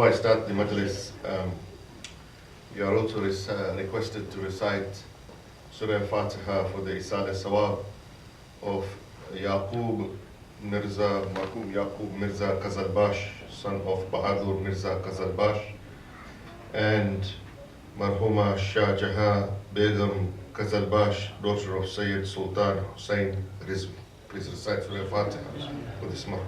before I start the majlis, you are also requested to recite Surah Al-Fatiha for the Isal al-Sawab of Yaqub Mirza Qazalbash, son of Bahadur Mirza Qazalbash, and Marhuma Shah Jahan Begum Qazalbash, daughter of Sayyid Sultan Hussein Rizvi. Please recite Surah Al-Fatiha for this marhum.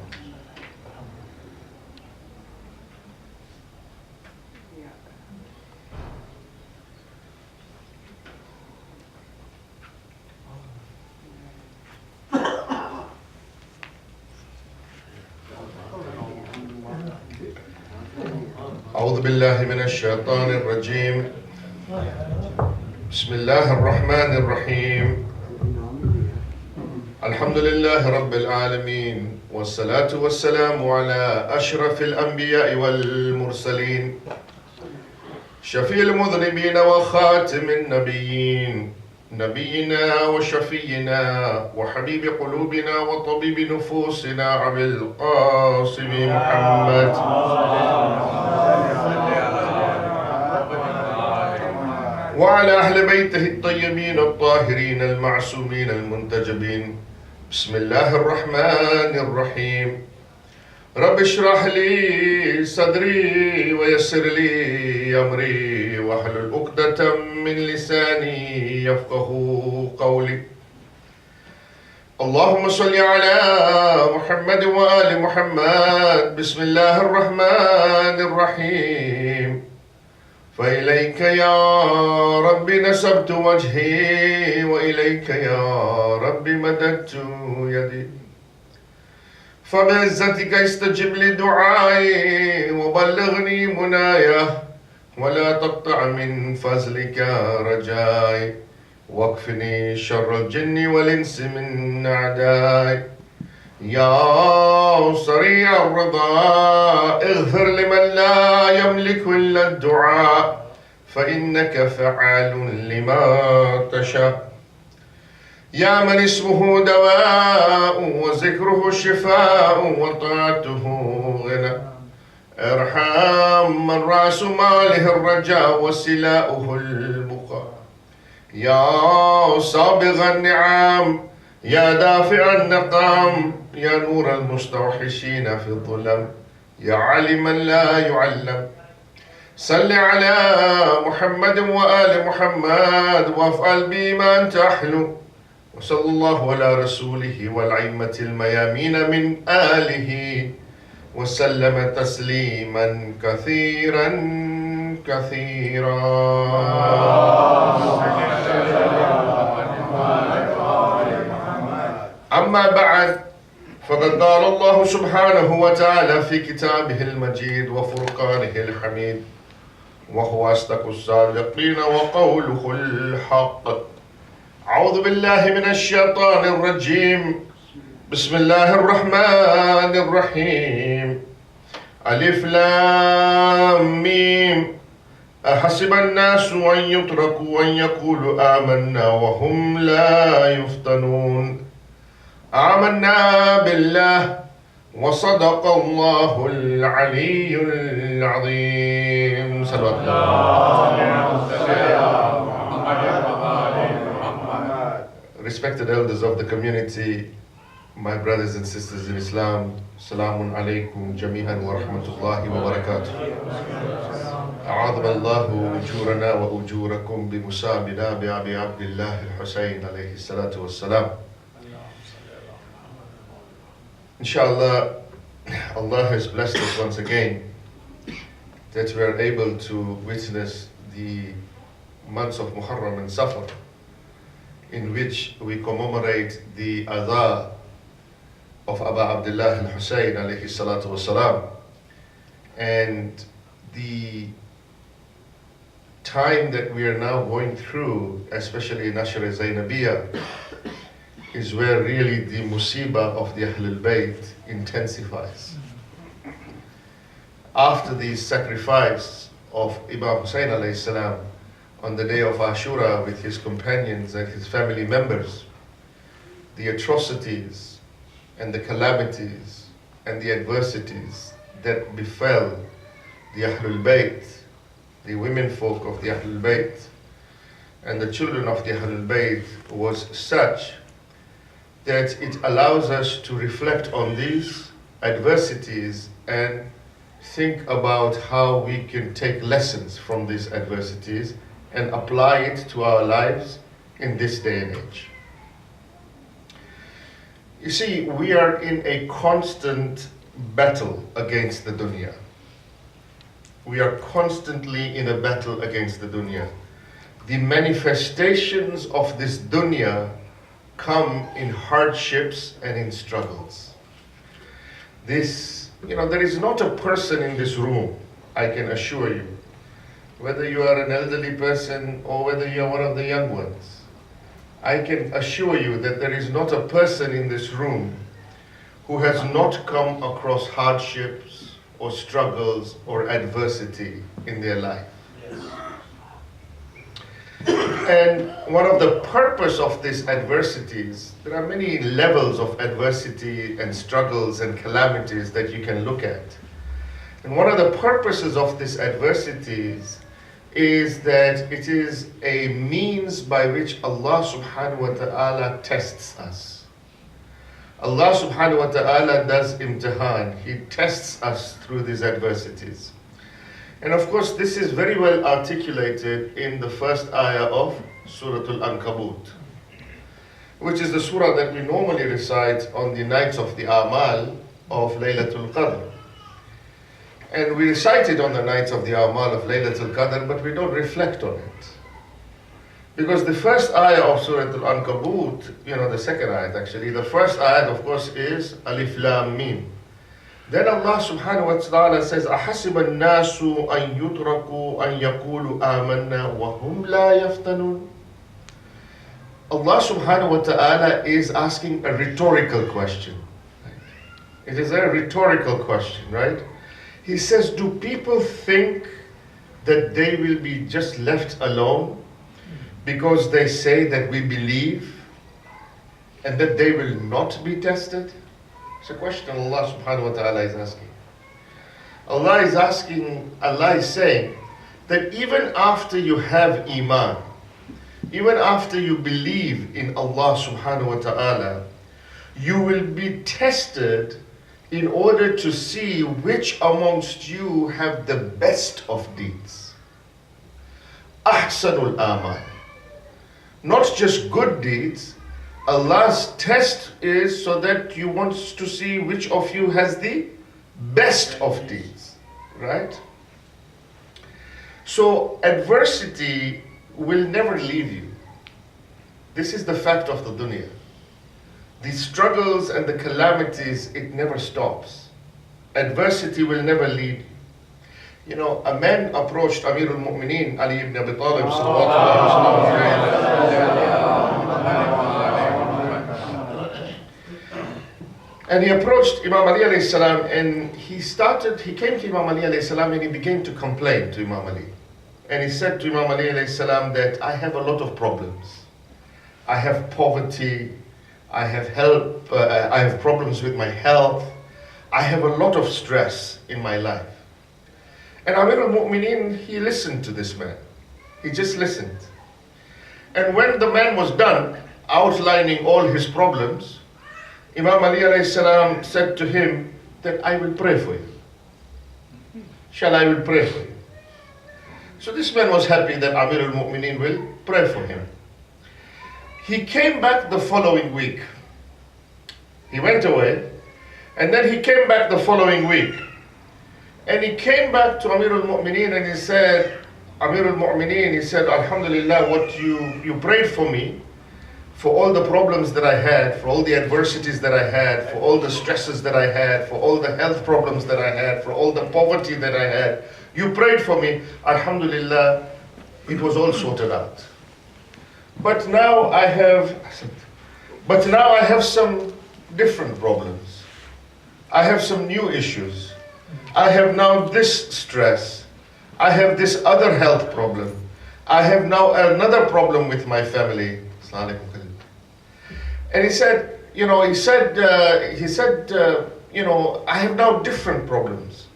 أعوذ بالله من الشيطان الرجيم بسم الله الرحمن الرحيم الحمد لله رب العالمين والصلاة والسلام على أشرف الأنبياء والمرسلين شفيع المذنبين وخاتم النبيين نبينا وشفينا وحبيب قلوبنا وطبيب نفوسنا أبي القاسم محمد وعلى أهل بيته الطيبين الطاهرين المعصومين المنتجبين. بسم الله الرحمن الرحيم رب اشرح لي صدري ويسر لي أمري واحلل عقدة من لساني يفقه قولي. اللهم صل على محمد وآل محمد. بسم الله الرحمن الرحيم فإليك يا رب نسبت وجهي وإليك يا رب مددت يدي فبعزتك استجب لدعائي وبلغني منايا ولا تقطع من فضلك رجائي واكفني شر الجن والإنس من أعدائي. يا سريع الرضا اغفر لمن لا يملك إلا الدعاء فإنك فعال لما تشاء. يا من اسمه دواء وذكره شفاء وطاعته غنى ارحم من رأس ماله الرجاء وسلاؤه البقاء. يا سابغ النعم يا دافع النقام يا نور المستوحشين في الظلم يا عالما لا يعلم. صل على محمد وآل محمد وافعل بي ما أنت أحلو. وصلى الله على رسوله والأئمة الميامين من آله وسلم تسليما كثيرا كثيرا. أما بعد فقد قال الله سبحانه وتعالى في كتابه المجيد وفرقانه الحميد وهو أصدق الصادقين وقوله الحق. أعوذ بالله من الشيطان الرجيم بسم الله الرحمن الرحيم ألف لام ميم أحسب الناس أن يتركوا أن يقولوا آمنا وهم لا يفتنون. آمنا بالله وصدق الله العلي العظيم. صلى الله Respected elders of the community, my brothers and sisters in Islam, Assalamu alaikum jami'an wa rahmatullahi wa barakatuh. أعاذ الله أجورنا وأجوركم بمسابنا بأبي عبد الله الحسين عليه الصلاة والسلام. Inshallah, Allah has blessed us once again that we are able to witness the months of Muharram and Safar, in which we commemorate the adha of Abu Abdullah al-Hussein alayhi salatu wasalam. And the time that we are now going through, especially in Ashra Zainabia, is where really the musibah of the Ahlul Bayt intensifies. After the sacrifice of Imam Hussein alayhi salam on the day of Ashura with his companions and his family members, the atrocities and the calamities and the adversities that befell the Ahlul Bayt, the women folk of the Ahlul Bayt, and the children of the Ahlul Bayt was such that it allows us to reflect on these adversities and think about how we can take lessons from these adversities and apply it to our lives in this day and age. You see, we are in a constant battle against the dunya. We are constantly in a battle against the dunya. The manifestations of this dunya come in hardships and in struggles. There is not a person in this room, I can assure you, whether you are an elderly person or whether you are one of the young ones, I can assure you that there is not a person in this room who has not come across hardships or struggles or adversity in their life. And one of the purpose of these adversities, there are many levels of adversity and struggles and calamities that you can look at. And one of the purposes of these adversities is that it is a means by which Allah subhanahu wa ta'ala tests us. Allah subhanahu wa ta'ala does imtihan. He tests us through these adversities. And of course, this is very well articulated in the first ayah of Surah Al-Ankabut, which is the surah that we normally recite on the nights of the Amal of Laylatul Qadr. And we recite it on the nights of the Amal of Laylatul Qadr, but we don't reflect on it. Because the first ayah of Surah Al-Ankabut, the second ayah actually, the first ayah of course is Alif Lam Mim. Then Allah subhanahu wa ta'ala says, أَحَسِبَ النَّاسُ أَن يُتْرَكُوا أَن يَقُولُوا آمَنَّا وَهُمْ لَا يَفْتَنُونَ. Allah subhanahu wa ta'ala is asking a rhetorical question. It is a rhetorical question, right? He says, do people think that they will be just left alone because they say that we believe and that they will not be tested? It's a question Allah subhanahu wa ta'ala is asking. Allah is saying that even after you have Iman, even after you believe in Allah subhanahu wa ta'ala, you will be tested in order to see which amongst you have the best of deeds. Ahsanul amal. Not just good deeds. Allah's test is so that He wants to see which of you has the best of deeds, right? So adversity will never leave you. This is the fact of the dunya. The struggles and the calamities, it never stops. Adversity will never lead you. A man approached Amir al-Mu'mineen, Ali ibn Abi Talib, and he approached Imam Ali alayhi salam, and he came to Imam Ali alayhi salam and he began to complain to Imam Ali. And he said to Imam Ali alayhi salam that I have a lot of problems. I have poverty, I have problems with my health, I have a lot of stress in my life. And Amir al-Mu'mineen, he listened to this man. He just listened. And when the man was done outlining all his problems, Imam Ali alayhi salam said to him that I will pray for you. I will pray for you. So this man was happy that Amir al-Mu'mineen will pray for him. He came back the following week. He went away, and then he came back the following week. And he came back to Amir al-Mu'mineen and he said, Alhamdulillah, what you prayed for me, for all the problems that I had, for all the adversities that I had, for all the stresses that I had, for all the health problems that I had, for all the poverty that I had. You prayed for me. Alhamdulillah, it was all sorted out. But now I have some different problems. I have some new issues. I have now this stress. I have this other health problem. I have now another problem with my family. And he said, I have now different problems.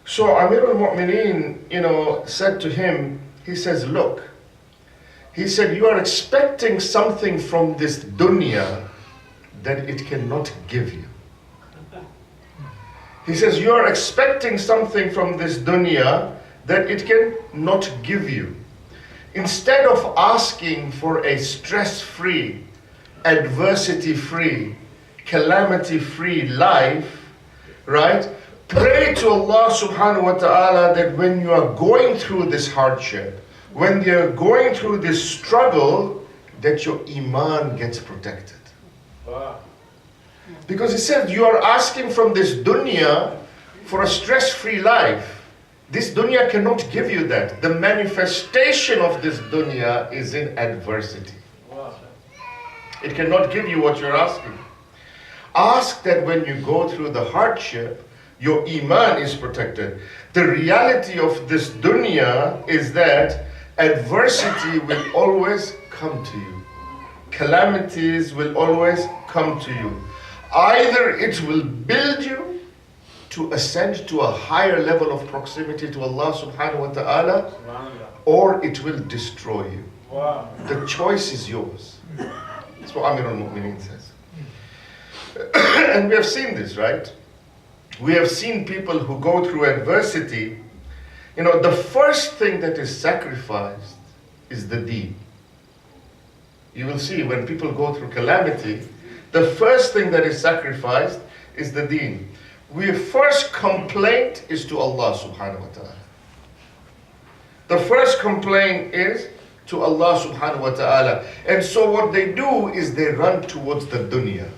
So Amir al-Mu'mineen, said to him, he says, look, he said, you are expecting something from this dunya that it cannot give you. He says, you are expecting something from this dunya that it cannot give you. Instead of asking for a stress-free, adversity-free, calamity-free life, right? Pray to Allah subhanahu wa ta'ala that when you are going through this hardship, when you are going through this struggle, that your Iman gets protected. Wow. Because he said, you are asking from this dunya for a stress-free life. This dunya cannot give you that. The manifestation of this dunya is in adversity. Wow. It cannot give you what you're asking. Ask that when you go through the hardship, your Iman is protected. The reality of this dunya is that adversity will always come to you. Calamities will always come to you. Either it will build you to ascend to a higher level of proximity to Allah subhanahu wa ta'ala, or it will destroy you. Wow. The choice is yours. That's what Amir al-Mu'mineen says. And we have seen this, right? We have seen people who go through adversity. The first thing that is sacrificed is the deen. You will see when people go through calamity, the first thing that is sacrificed is the deen. Our first complaint is to Allah subhanahu wa ta'ala. The first complaint is to Allah subhanahu wa ta'ala. And so what they do is they run towards the dunya.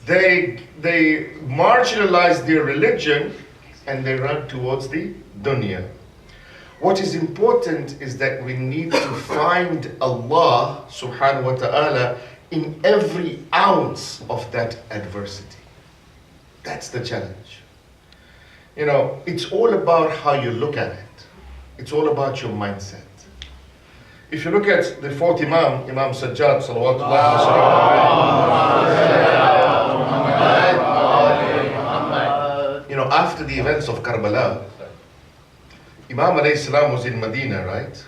They marginalize their religion and they run towards the dunya. What is important is that we need to find Allah subhanahu wa ta'ala in every ounce of that adversity. That's the challenge. It's all about how you look at it. It's all about your mindset. If you look at the fourth Imam, Imam Sajjad, salawatullahi wa after the events of Karbala, Imam alayhi salam was in Medina, right?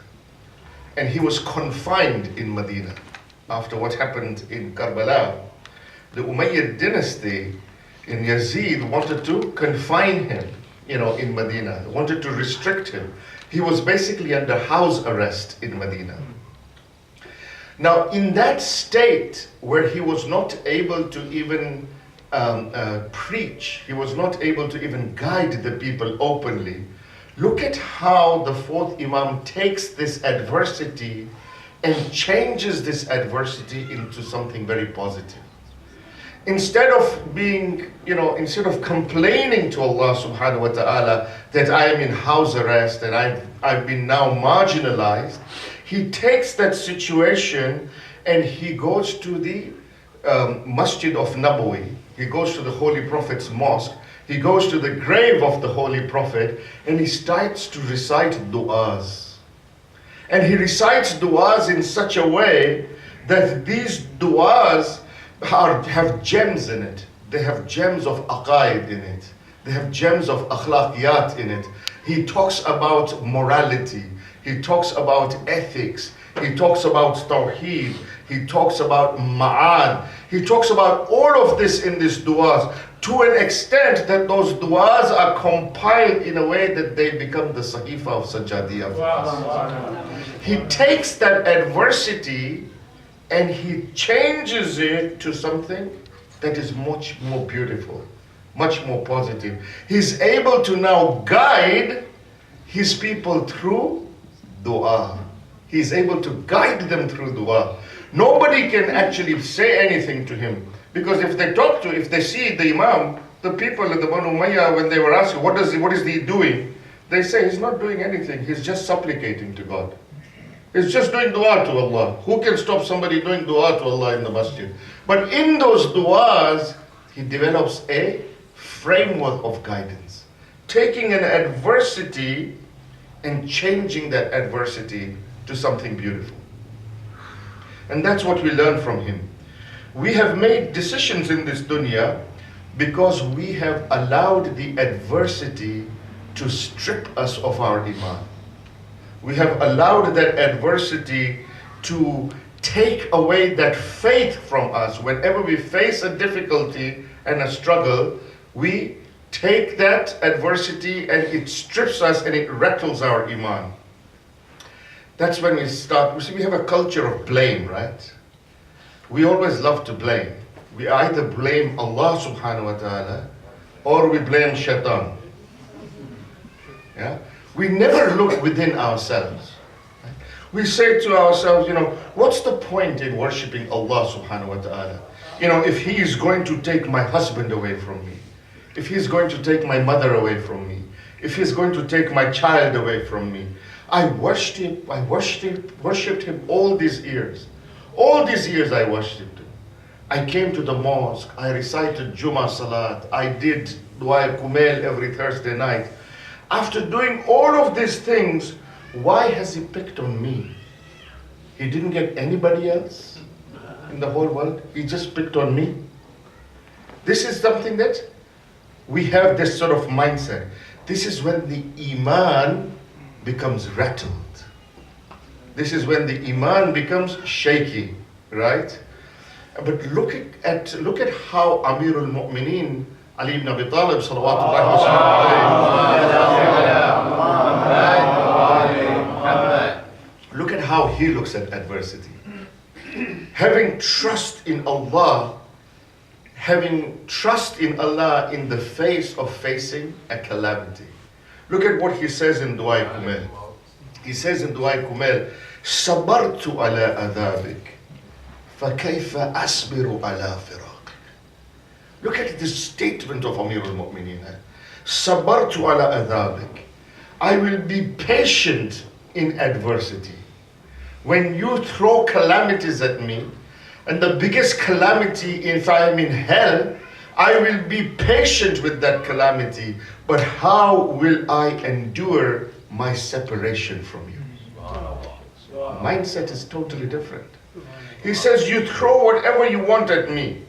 And he was confined in Medina after what happened in Karbala. The Umayyad dynasty in Yazid wanted to confine him, in Medina, wanted to restrict him. He was basically under house arrest in Medina. Now, in that state where he was not able to even preach, he was not able to even guide the people openly, look at how the fourth Imam takes this adversity and changes this adversity into something very positive. Instead of being, instead of complaining to Allah subhanahu wa ta'ala that I am in house arrest and I've been now marginalized, he takes that situation and he goes to the Masjid of Nabawi. He goes to the Holy Prophet's mosque. He goes to the grave of the Holy Prophet and he starts to recite du'as. And he recites du'as in such a way that these du'as have gems in it. They have gems of aqaid in it. They have gems of akhlaqiyat in it. He talks about morality. He talks about ethics. He talks about tawheed. He talks about ma'ad. He talks about all of this in these du'as to an extent that those du'as are compiled in a way that they become the sahifa of Sajjadiyah for us. He takes that adversity and he changes it to something that is much more beautiful, much more positive. He's able to now guide his people through dua. He's able to guide them through dua. Nobody can actually say anything to him, because if they see the Imam, the people of the Banu Umayyah, when they were asking, what is he doing? They say, he's not doing anything, he's just supplicating to God. He's just doing dua to Allah. Who can stop somebody doing dua to Allah in the masjid? But in those duas, he develops a framework of guidance, taking an adversity and changing that adversity to something beautiful. And that's what we learn from him. We have made decisions in this dunya because we have allowed the adversity to strip us of our Iman. We have allowed that adversity to take away that faith from us. Whenever we face a difficulty and a struggle, we take that adversity and it strips us and it rattles our Iman. That's when we start. We have a culture of blame, right? We always love to blame. We either blame Allah subhanahu wa ta'ala or we blame shaitan. Yeah? We never look within ourselves. We say to ourselves, what's the point in worshipping Allah subhanahu wa ta'ala? If He is going to take my husband away from me, if He's going to take my mother away from me, if He's going to take my child away from me, I worshipped Him all these years. All these years I worshipped Him. I came to the mosque, I recited Jummah Salat, I did Dua Kumail every Thursday night. After doing all of these things, why has He picked on me? He didn't get anybody else in the whole world. He just picked on me. This is something that we have, this sort of mindset. This is when the Iman becomes rattled. This is when the Iman becomes shaky, right? But look at how Amirul Mu'mineen Ali ibn Abi Talib salawatullahi wa sallam, look at how he looks at adversity. Having trust in Allah, having trust in Allah in the face of facing a calamity. Look at what he says in Dua Kumail. He says in Dua Kumail, صبرت على أذابك فكيف أصبر على فراق. Look at this statement of Amir al-Mu'mineen. صبرت على أذابك. I will be patient in adversity. When you throw calamities at me, and the biggest calamity, if I am in hell, I will be patient with that calamity. But how will I endure my separation from you? Mindset is totally different. He says, you throw whatever you want at me.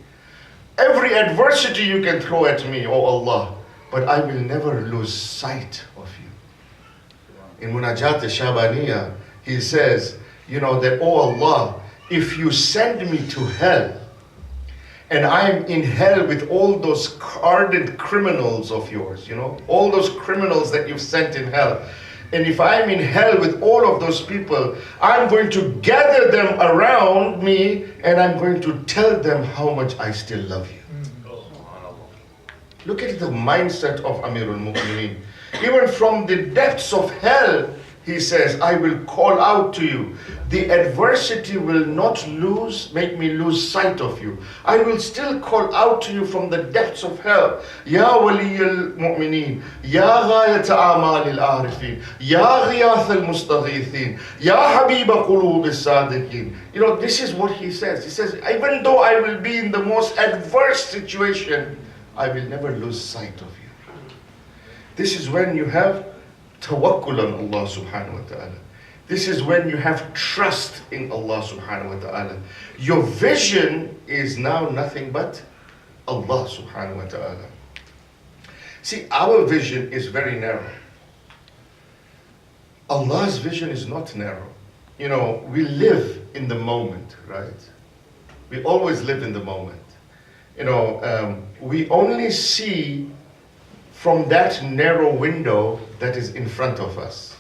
Every adversity you can throw at me, oh Allah, but I will never lose sight of you. In Munajat al-Shabaniya, he says, that, oh Allah, if you send me to hell, and I am in hell with all those ardent criminals of yours, all those criminals that you've sent in hell, and if I am in hell with all of those people, I'm going to gather them around me and I'm going to tell them how much I still love you. Look at the mindset of Amirul Mu'mineen. Even from the depths of hell, he says, I will call out to you. The adversity will not make me lose sight of you. I will still call out to you from the depths of hell. Ya wali al-mu'mineen, Ya ghayat a'mal al-arifin, Ya ghiyath al-mustaghithin, Ya habib qulub al-sadiqin. This is what he says. He says, even though I will be in the most adverse situation, I will never lose sight of you. This is when you have tawakkul on Allah subhanahu wa ta'ala. This is when you have trust in Allah subhanahu wa ta'ala. Your vision is now nothing but Allah subhanahu wa ta'ala. See, our vision is very narrow. Allah's vision is not narrow. We live in the moment, right? We always live in the moment. We only see from that narrow window that is in front of us.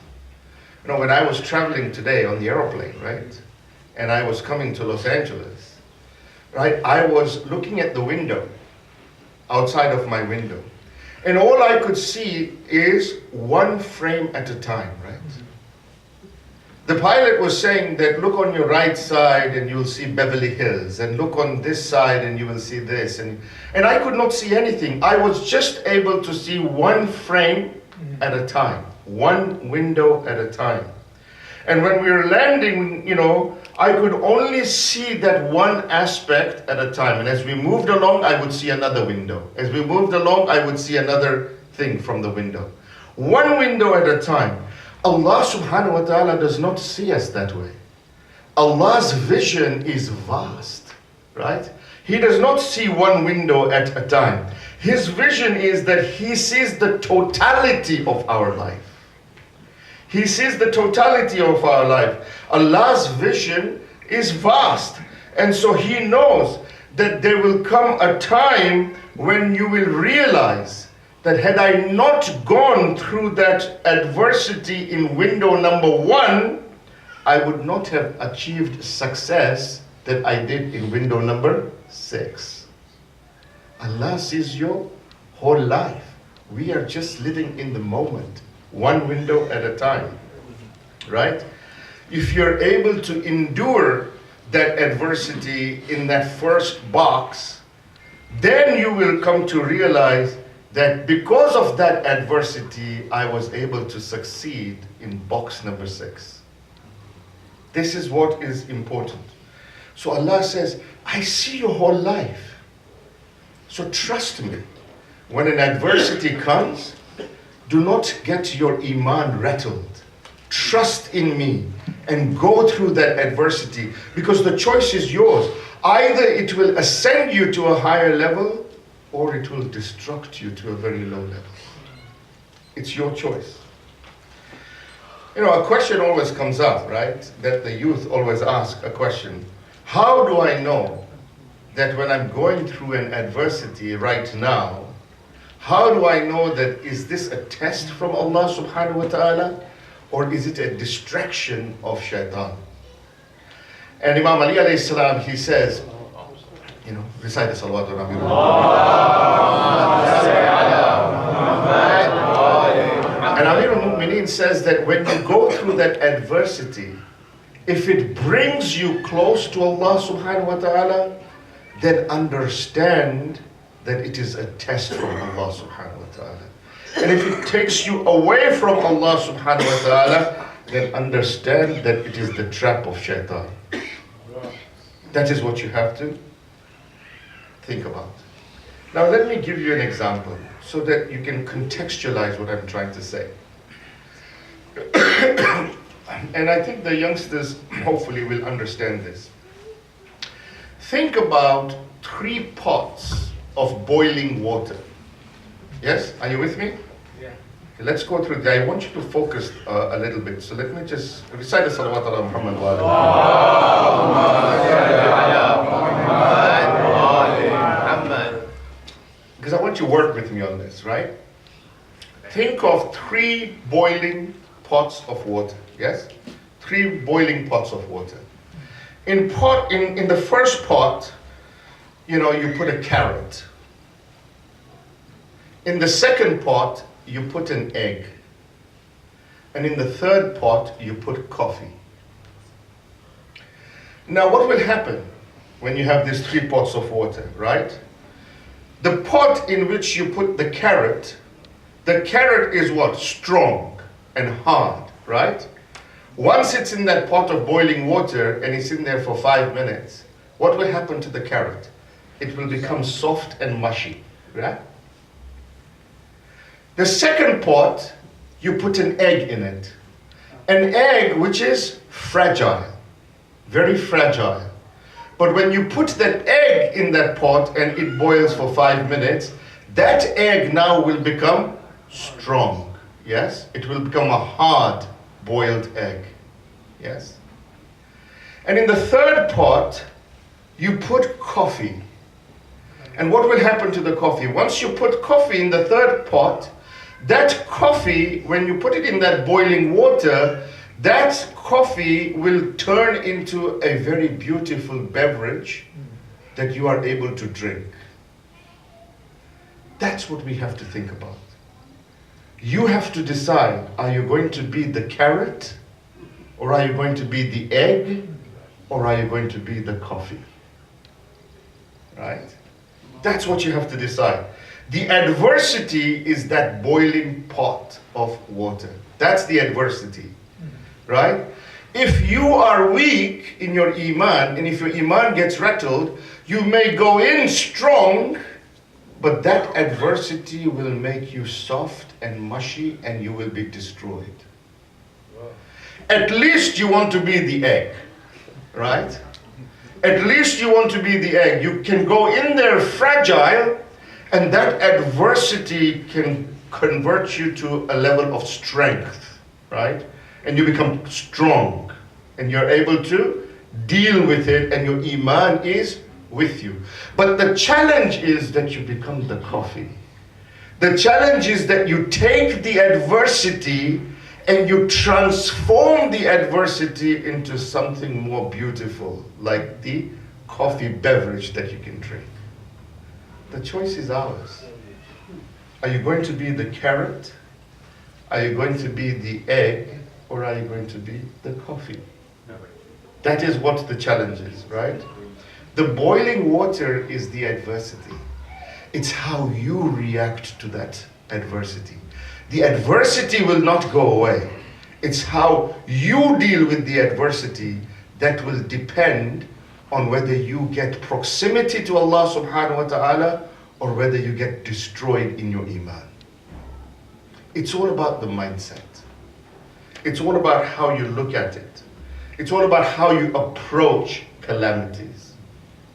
When I was traveling today on the aeroplane, right, and I was coming to Los Angeles, right, I was looking at the window, outside of my window, and all I could see is one frame at a time, right? The pilot was saying that look on your right side and you'll see Beverly Hills, and look on this side and you will see this, and I could not see anything. I was just able to see one frame at a time, one window at a time. And when we were landing, I could only see that one aspect at a time. And as we moved along, I would see another window. As we moved along, I would see another thing from the window. One window at a time. Allah subhanahu wa ta'ala does not see us that way. Allah's vision is vast, right? He does not see one window at a time. His vision is that he sees the totality of our life. He sees the totality of our life. Allah's vision is vast. And so he knows that there will come a time when you will realize that had I not gone through that adversity in window number 1, I would not have achieved success that I did in window number 6. Allah sees your whole life. We are just living in the moment, one window at a time, right? If you're able to endure that adversity in that first box, then you will come to realize that because of that adversity, I was able to succeed in box number 6. This is what is important. So Allah says, I see your whole life. So trust me. When an adversity comes, do not get your Iman rattled. Trust in me and go through that adversity, because the choice is yours. Either it will ascend you to a higher level, or it will destruct you to a very low level. It's your choice. You know, a question always comes up, right? That the youth always ask a question. How do I know that when I'm going through an adversity right now, how do I know that is this a test from Allah subhanahu wa ta'ala, or is it a distraction of shaitan? And Imam Ali alayhi salam, he says, you know, recite the salawat wa nabi. And Amir al-Mu'mineen says that when you go through that adversity, if it brings you close to Allah subhanahu wa ta'ala, then understand that it is a test from Allah subhanahu wa ta'ala. And if it takes you away from Allah subhanahu wa ta'ala, then understand that it is the trap of shaitan. That is what you have to think about. Now let me give you an example so that you can contextualize what I'm trying to say. And I think the youngsters hopefully will understand this. Think about 3 pots of boiling water. Yes? Are you with me? Yeah. Okay, let's go through that. I want you to focus a little bit. So let me just recite the salawat ala Muhammad wa ala. Because I want you to work with me on this, right? Think of 3 boiling pots of water. Yes? 3 boiling pots of water. In the first pot, you know, you put a carrot. In the second pot, you put an egg. And in the third pot, you put coffee. Now, what will happen when you have these 3 pots of water, right? The pot in which you put the carrot is what? Strong and hard, right? Once it's in that pot of boiling water and it's in there for 5 minutes, what will happen to the carrot? It will become soft and mushy, right? The second pot, you put an egg in it. An egg which is fragile, very fragile. But when you put that egg in that pot and it boils for 5 minutes, that egg now will become strong. Yes? It will become a hard boiled egg. Yes? And in the third pot, you put coffee. And what will happen to the coffee? Once you put coffee in the third pot, that coffee, when you put it in that boiling water, that coffee will turn into a very beautiful beverage that you are able to drink. That's what we have to think about. You have to decide, are you going to be the carrot, or are you going to be the egg, or are you going to be the coffee? Right? That's what you have to decide. The adversity is that boiling pot of water. That's the adversity, right? If you are weak in your Iman, and if your Iman gets rattled, you may go in strong, but that adversity will make you soft and mushy and you will be destroyed. At least you want to be the egg, right? At least you want to be the egg. You can go in there fragile, And that adversity can convert you to a level of strength, right? And you become strong and you're able to deal with it, and your Iman is with you. But the challenge is that you become the coffee. The challenge is that you take the adversity and you transform the adversity into something more beautiful, like the coffee beverage that you can drink. The choice is ours. Are you going to be the carrot? Are you going to be the egg? Or are you going to be the coffee? That is what the challenge is, right? The boiling water is the adversity. It's how you react to that adversity. The adversity will not go away. It's how you deal with the adversity that will depend on whether you get proximity to Allah subhanahu wa ta'ala or whether you get destroyed in your Iman. It's all about the mindset. It's all about how you look at it. It's all about how you approach calamities,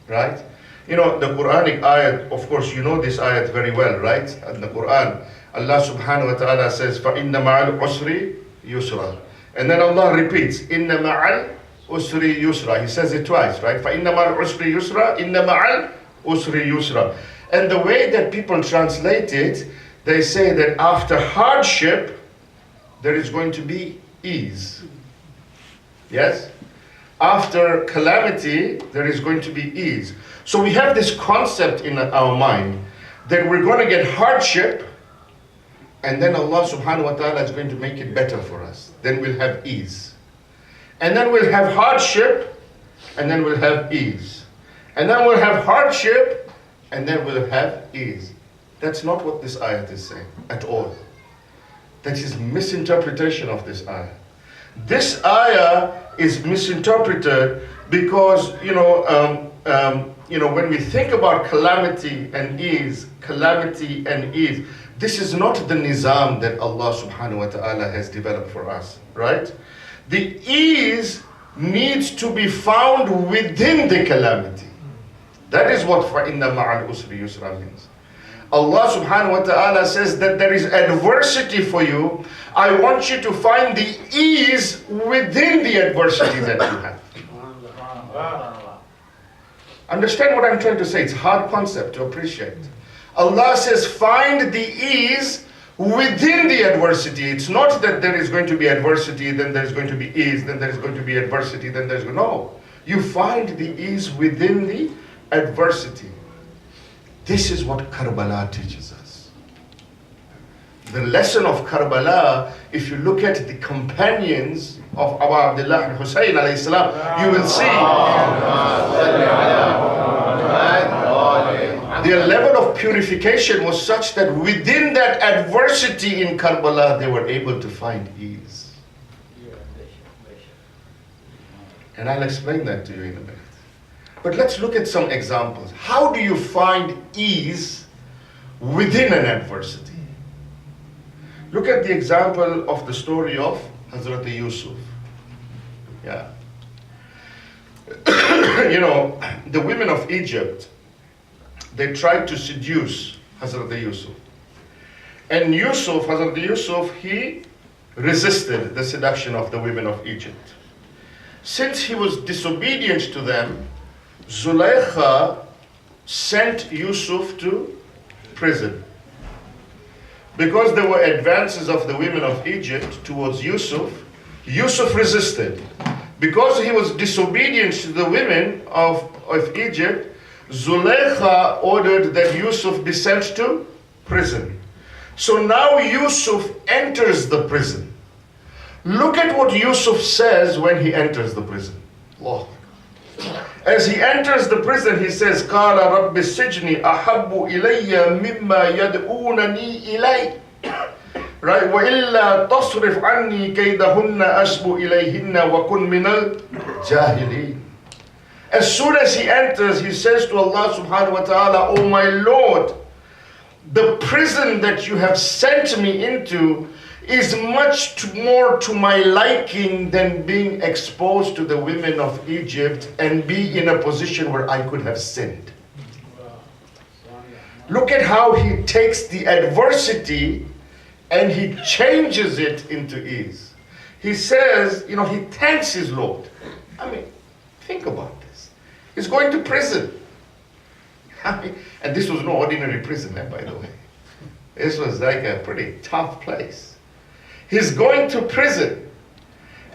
right? You know, the Quranic ayat, of course, you know this ayat very well, right? In the Quran, Allah subhanahu wa ta'ala says, فَإِنَّ مَعَ الْعُسْرِ يُسْرًا. And then Allah repeats, إِنَّ مَعَ الْعُسْرِ يُسْرًا. He says it twice, right? فَإِنَّ مَعَ الْعُسْرِ يُسْرًا إِنَّ مَعَ الْعُسْرِ يُسْرًا. And the way that people translate it, they say that after hardship, there is going to be ease. Yes? After calamity, there is going to be ease. So we have this concept in our mind that we're going to get hardship, and then Allah subhanahu wa ta'ala is going to make it better for us. Then we'll have ease. And then we'll have hardship, and then we'll have ease. And then we'll have hardship, and then we'll have ease. That's not what this ayat is saying at all. That is misinterpretation of this ayah. This ayah is misinterpreted because, when we think about calamity and ease, this is not the nizam that Allah subhanahu wa ta'ala has developed for us, right? The ease needs to be found within the calamity. That is what فَإِنَّ مَعَ الْعُسْرِ يُسْرًا means. Allah subhanahu wa ta'ala says that there is adversity for you. I want you to find the ease within the adversity that you have. Understand what I'm trying to say? It's a hard concept to appreciate. Allah says find the ease within the adversity. It's not that there is going to be adversity, then there's going to be ease, then there's going to be adversity, then there's... No. You find the ease within the adversity. This is what Karbala teaches us. The lesson of Karbala, if you look at the companions of Abu Abdullah and Hussein alayhi salam, you will see their level of purification was such that within that adversity in Karbala, they were able to find ease. And I'll explain that to you in a minute. But let's look at some examples. How do you find ease within an adversity? Look at the example of the story of Hazrat Yusuf. Yeah. The women of Egypt, they tried to seduce Hazrat Yusuf. And Hazrat Yusuf, he resisted the seduction of the women of Egypt. Since he was disobedient to them, Zulaykha sent Yusuf to prison. Because there were advances of the women of Egypt towards Yusuf, Yusuf resisted. Because he was disobedient to the women of Egypt, Zulaykha ordered that Yusuf be sent to prison. So now Yusuf enters the prison. Look at what Yusuf says when he enters the prison. Allah. As he enters the prison, he says, قَالَ رَبِّ السِّجْنِ أَحَبُّ إِلَيَّ مِمَّا يَدْعُونَنِي إِلَيْهِ Right? وَإِلَّا تَصْرِفْ عَنِّي كَيْدَهُنَّ أَسْبُ إِلَيْهِنَّ وَكُنْ مِنَ الْجَاهِلِينَ. As soon as he enters, he says to Allah subhanahu wa ta'ala, "Oh my Lord, the prison that you have sent me into is much more to my liking than being exposed to the women of Egypt and be in a position where I could have sinned." Look at how he takes the adversity and he changes it into ease. He says, he thanks his Lord. I mean, think about this. He's going to prison. And this was no ordinary prison, by the way. This was like a pretty tough place. He's going to prison.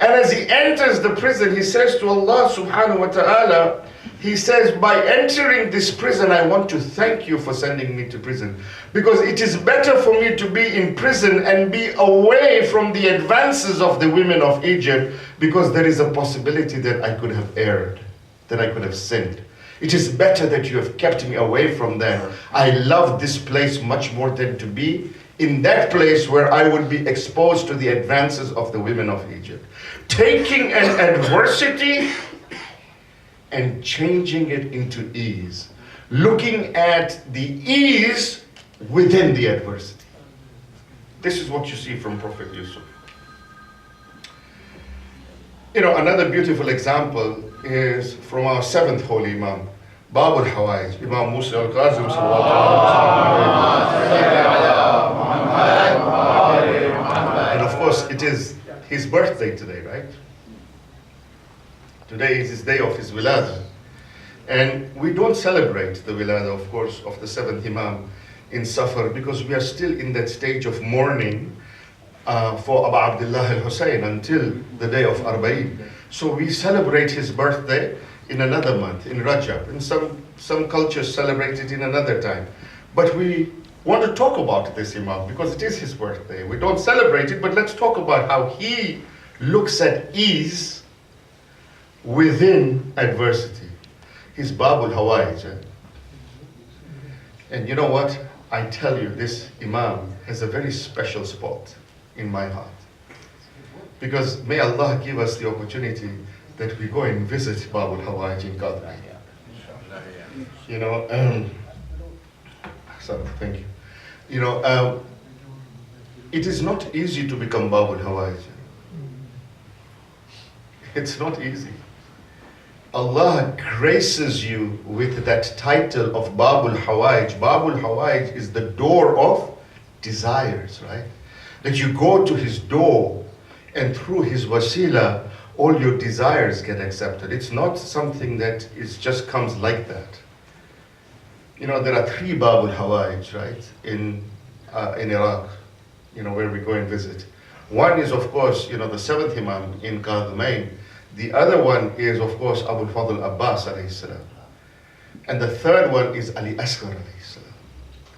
And as he enters the prison, he says to Allah subhanahu wa ta'ala, he says, by entering this prison, I want to thank you for sending me to prison. Because it is better for me to be in prison and be away from the advances of the women of Egypt, because there is a possibility that I could have erred, that I could have sinned. It is better that you have kept me away from them. I love this place much more than to be in that place where I would be exposed to the advances of the women of Egypt. Taking an adversity and changing it into ease. Looking at the ease within the adversity. This is what you see from Prophet Yusuf. Another beautiful example is from our seventh holy Imam, Bab al-Hawaj, Imam Musa al-Qazim And of course, it is his birthday today, right? Today is his day of his wilada. And we don't celebrate the wilada, of course, of the seventh Imam in Safar, because we are still in that stage of mourning for Abu Abdullah al-Hussein until the day of Arba'in. So we celebrate his birthday in another month, in Rajab. And some cultures celebrate it in another time. But we want to talk about this Imam because it is his birthday. We don't celebrate it, but let's talk about how he looks at ease within adversity. He's Babul Hawaj. And you know what? I tell you, this Imam has a very special spot in my heart. Because may Allah give us the opportunity that we go and visit Babul Hawaj in Qadri. Thank you. It is not easy to become Babul Hawaj. It's not easy. Allah graces you with that title of Babul Hawaj. Babul Hawaj is the door of desires, right? That you go to his door and through his wasila, all your desires get accepted. It's not something that just comes like that. There are 3 Babul Hawaj, right, in Iraq, where we go and visit. One is, of course, the 7th Imam in Qadmain. The other one is, of course, Abu Fadl Abbas alayhi salam. And the third one is Ali Asghar alayhi salam.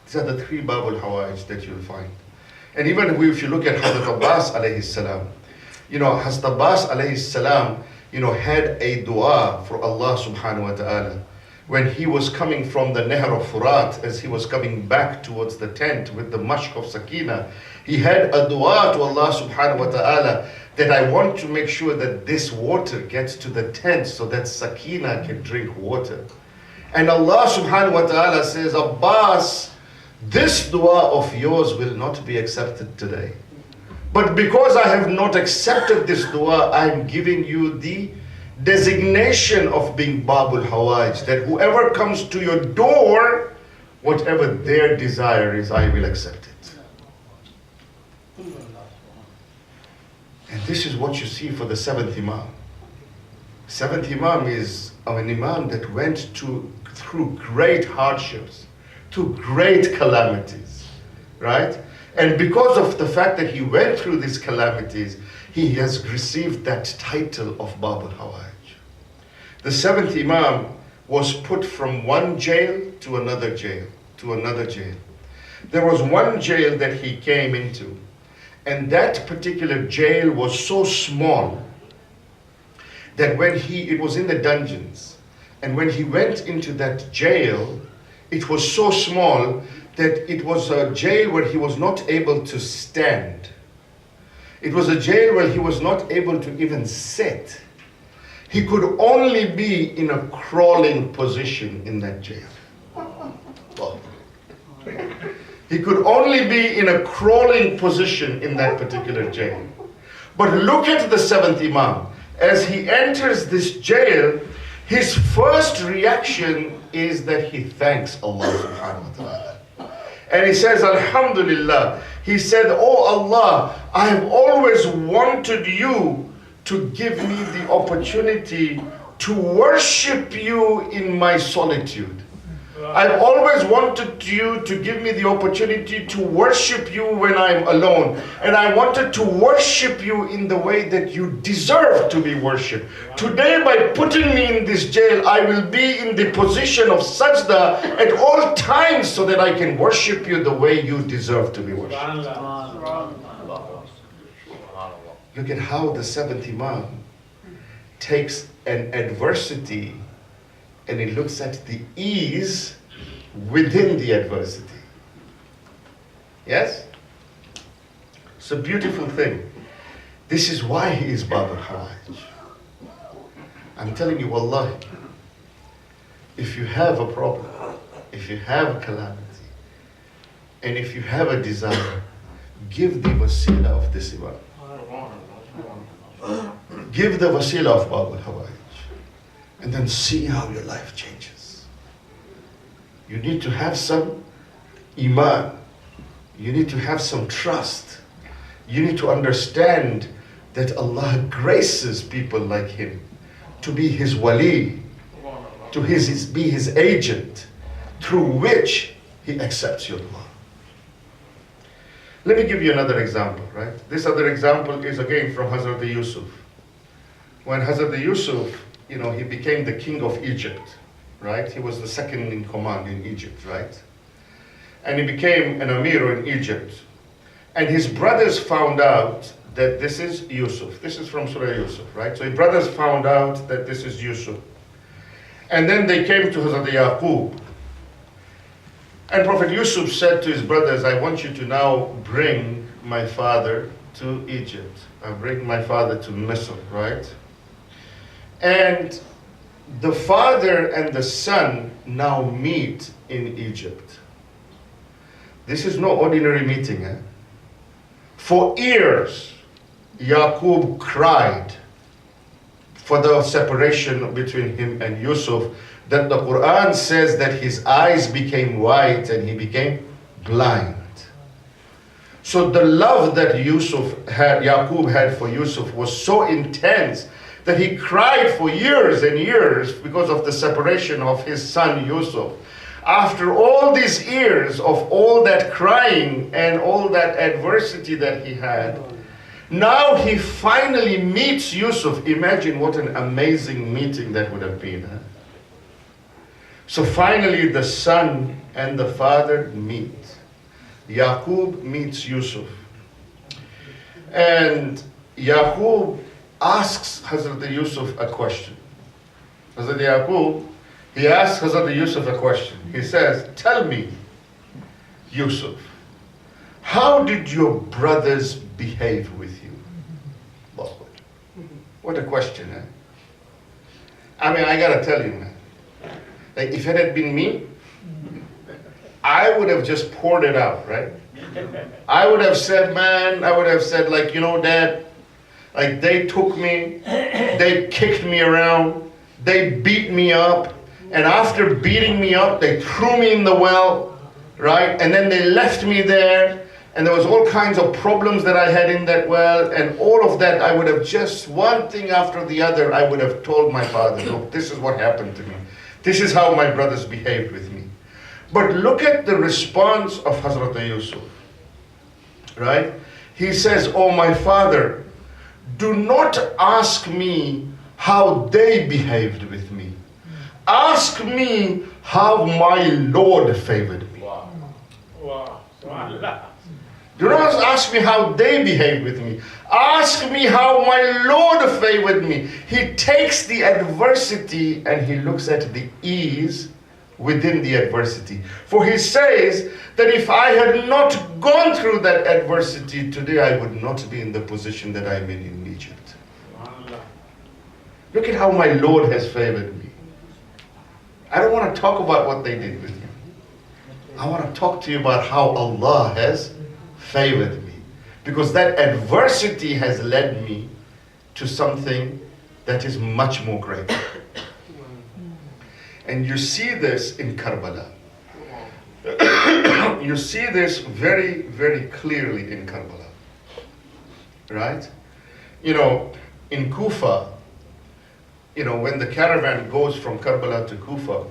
These are the 3 Babul Hawaj that you'll find. And even if you look at Hazrat Abbas alayhi salam, Hazrat Abbas alayhi salam, had a dua for Allah subhanahu wa ta'ala. When he was coming from the Nahr of Furat, as he was coming back towards the tent with the mashk of Sakina, he had a dua to Allah subhanahu wa ta'ala that I want to make sure that this water gets to the tent so that Sakina can drink water. And Allah subhanahu wa ta'ala says, Abbas, this dua of yours will not be accepted today. But because I have not accepted this dua, I am giving you the designation of being Babul Hawaj, that whoever comes to your door, whatever their desire is, I will accept it. And this is what you see for the 7th Imam. 7th Imam is an Imam that went through great hardships, through great calamities, right? And because of the fact that he went through these calamities, he has received that title of Babul Hawaj. The 7th Imam was put from one jail to another jail, to another jail. There was one jail that he came into, and that particular jail was so small that it was in the dungeons, and when he went into that jail, it was so small that it was a jail where he was not able to stand. It was a jail where he was not able to even sit. He could only be in a crawling position in that jail. Well, he could only be in a crawling position in that particular jail. But look at the 7th Imam. As he enters this jail, his first reaction is that he thanks Allah subhanahu wa ta'ala. And he says, Alhamdulillah. He said, oh Allah, I have always wanted you to give me the opportunity to worship you in my solitude. I've always wanted you to give me the opportunity to worship you when I'm alone. And I wanted to worship you in the way that you deserve to be worshipped. Today, by putting me in this jail, I will be in the position of sajda at all times so that I can worship you the way you deserve to be worshipped. Look at how the seventh Imam takes an adversity and he looks at the ease within the adversity. Yes? It's a beautiful thing. This is why he is Bab al-Hawaj. I'm telling you, wallahi, if you have a problem, if you have a calamity, and if you have a desire, give the wasila of this Imam. Give the wasila of Bab al-Hawaj. And then see how your life changes. You need to have some Iman. You need to have some trust. You need to understand that Allah graces people like him to be his wali, to be his agent, through which he accepts your dua. Let me give you another example, right? This other example is again from Hazrat Yusuf. When Hazrat Yusuf, he became the king of Egypt, right? He was the second in command in Egypt, right? And he became an emir in Egypt. And his brothers found out that this is Yusuf. This is from Surah Yusuf, right? So his brothers found out that this is Yusuf. And then they came to Hazrat Yaqub. And Prophet Yusuf said to his brothers, I want you to now bring my father to Egypt. I bring my father to Misr, right? And the father and the son now meet in Egypt. This is no ordinary meeting. For years, Yaqub cried for the separation between him and Yusuf, that the Quran says that his eyes became white and he became blind. So the love that Yaqub had for Yusuf was so intense that he cried for years and years because of the separation of his son Yusuf. After all these years of all that crying and all that adversity that he had, now he finally meets Yusuf. Imagine what an amazing meeting that would have been. So finally the son and the father meet. Yaqub meets Yusuf. And Yaqub asks Hazrat Yusuf a question. Hazrat Yaqub, he asks Hazrat Yusuf a question. He says, tell me, Yusuf, how did your brothers behave with you? What a question, eh? I mean, I gotta tell you, man. Like, if it had been me, I would have just poured it out, right? I would have said, like, Dad, like, they took me, they kicked me around, they beat me up, and after beating me up, they threw me in the well, right? And then they left me there, and there was all kinds of problems that I had in that well, and all of that, I would have just, one thing after the other, I would have told my father, look, this is what happened to me. This is how my brothers behaved with me. But look at the response of Hazrat Yusuf, right? He says, oh my father, do not ask me how they behaved with me. Ask me how my Lord favored me. Wow. Wow. Do not ask me how they behaved with me. Ask me how my Lord favored me. He takes the adversity and he looks at the ease within the adversity. For he says that if I had not gone through that adversity today, I would not be in the position that I'm in Egypt. Look at how my Lord has favored me. I don't want to talk about what they did with me. I want to talk to you about how Allah has favored me. Because that adversity has led me to something that is much more great. And you see this in Karbala. you see this very, very clearly in Karbala. Right? In Kufa, when the caravan goes from Karbala to Kufa,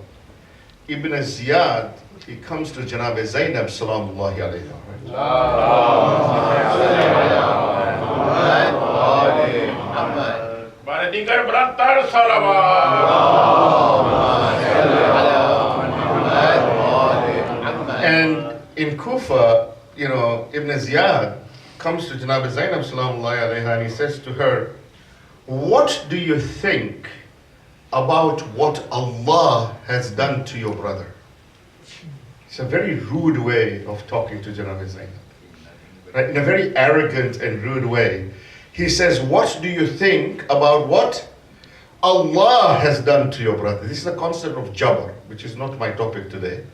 Ibn Ziyad, he comes to Janab Zainab salamullahi alayha. And in Kufa, Ibn Ziyad comes to Janab Zainab salamullahi alayha and he says to her, what do you think about what Allah has done to your brother? It's a very rude way of talking to Janab Zainab. Right? In a very arrogant and rude way. He says, what do you think about what Allah has done to your brother? This is the concept of Jabr, which is not my topic today,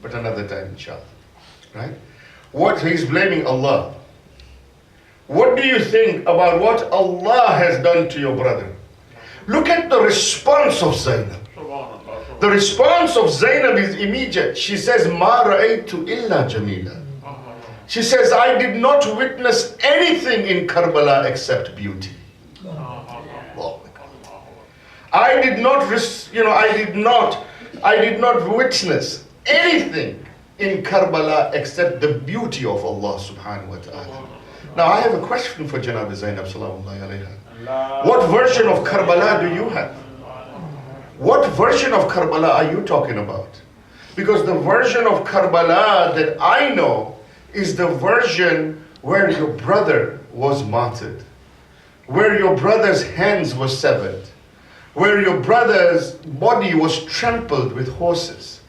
but another time, inshallah. Right? He's blaming Allah. What do you think about what Allah has done to your brother? Look at the response of Zainab. The response of Zainab is immediate. She says, Ma ra'aytu illa jamila. She says, I did not witness anything in Karbala except beauty. I did not witness anything in Karbala except the beauty of Allah subhanahu wa ta'ala. Now I have a question for Janab Zainab salamullahi alayha. What version of Karbala do you have? What version of Karbala are you talking about? Because the version of Karbala that I know is the version where your brother was martyred, where your brother's hands were severed, where your brother's body was trampled with horses,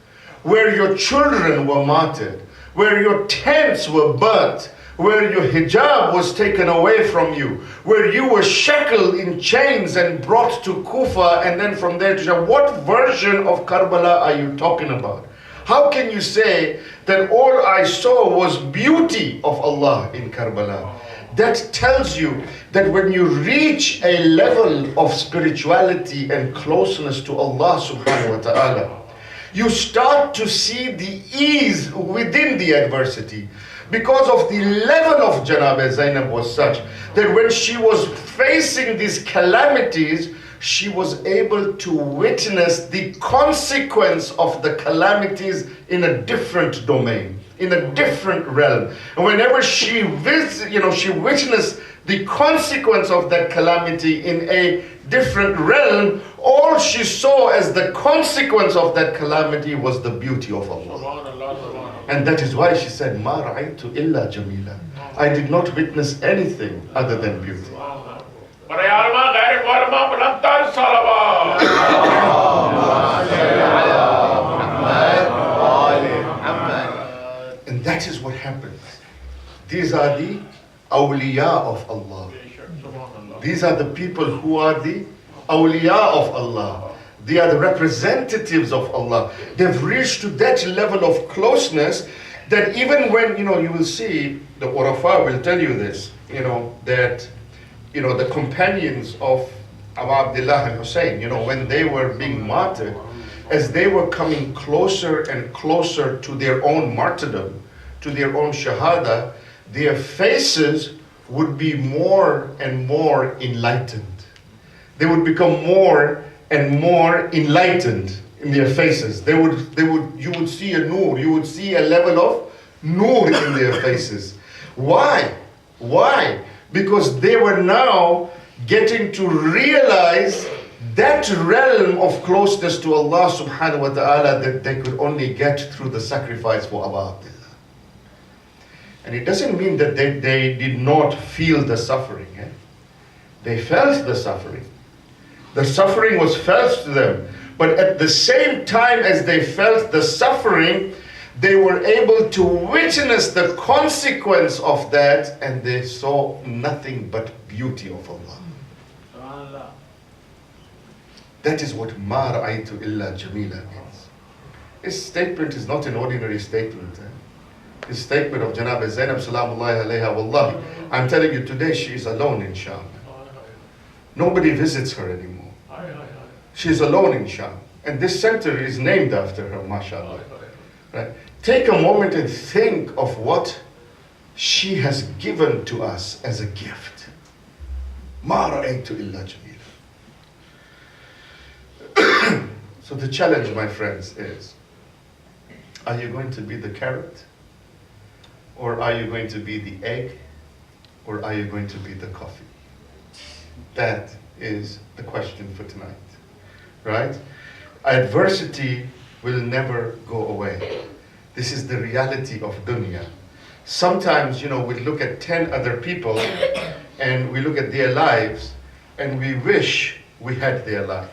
where your children were martyred, where your tents were burnt, where your hijab was taken away from you, where you were shackled in chains and brought to Kufa and then from there to Shahada. What version of Karbala are you talking about? How can you say that all I saw was beauty of Allah in Karbala? That tells you that when you reach a level of spirituality and closeness to Allah subhanahu wa ta'ala, you start to see the ease within the adversity. Because of the level of Janab Zainab was such that when she was facing these calamities, she was able to witness the consequence of the calamities in a different domain, in a different realm. And whenever she witnessed the consequence of that calamity in a different realm, all she saw as the consequence of that calamity was the beauty of Allah. And that is why she said, Ma ra'aytu illa jamila. I did not witness anything other than beauty. And that is what happens. These are the awliya of Allah. These are the people who are the awliya of Allah. They are the representatives of Allah. They've reached to that level of closeness that even when, you will see, the Urafa will tell you this, that, the companions of Abu Abdullah and Hussein, when they were being martyred, as they were coming closer and closer to their own martyrdom, to their own Shahada, their faces would be more and more enlightened. They would become more and more enlightened in their faces. You would see a nur, you would see a level of nur in their faces. Why? Why? Because they were now getting to realize that realm of closeness to Allah subhanahu wa ta'ala that they could only get through the sacrifice for Abu Abdullah. And it doesn't mean that they did not feel the suffering. They felt the suffering. The suffering was felt to them. But at the same time as they felt the suffering, they were able to witness the consequence of that, and they saw nothing but beauty of Allah. That is what ma ra'aytu illa jamila means. This statement is not an ordinary statement. This statement of Janab Zainab salamullahi alayha, wallahi, I'm telling you today she is alone in Sham. Nobody visits her anymore. She's alone in Sham. And this center is named after her, mashallah. Right? Take a moment and think of what she has given to us as a gift. ما رأيت إلا جميلا. So the challenge, my friends, is, are you going to be the carrot? Or are you going to be the egg? Or are you going to be the coffee? That is the question for tonight, right? Adversity will never go away. This is the reality of dunya. Sometimes, we look at 10 other people and we look at their lives and we wish we had their life.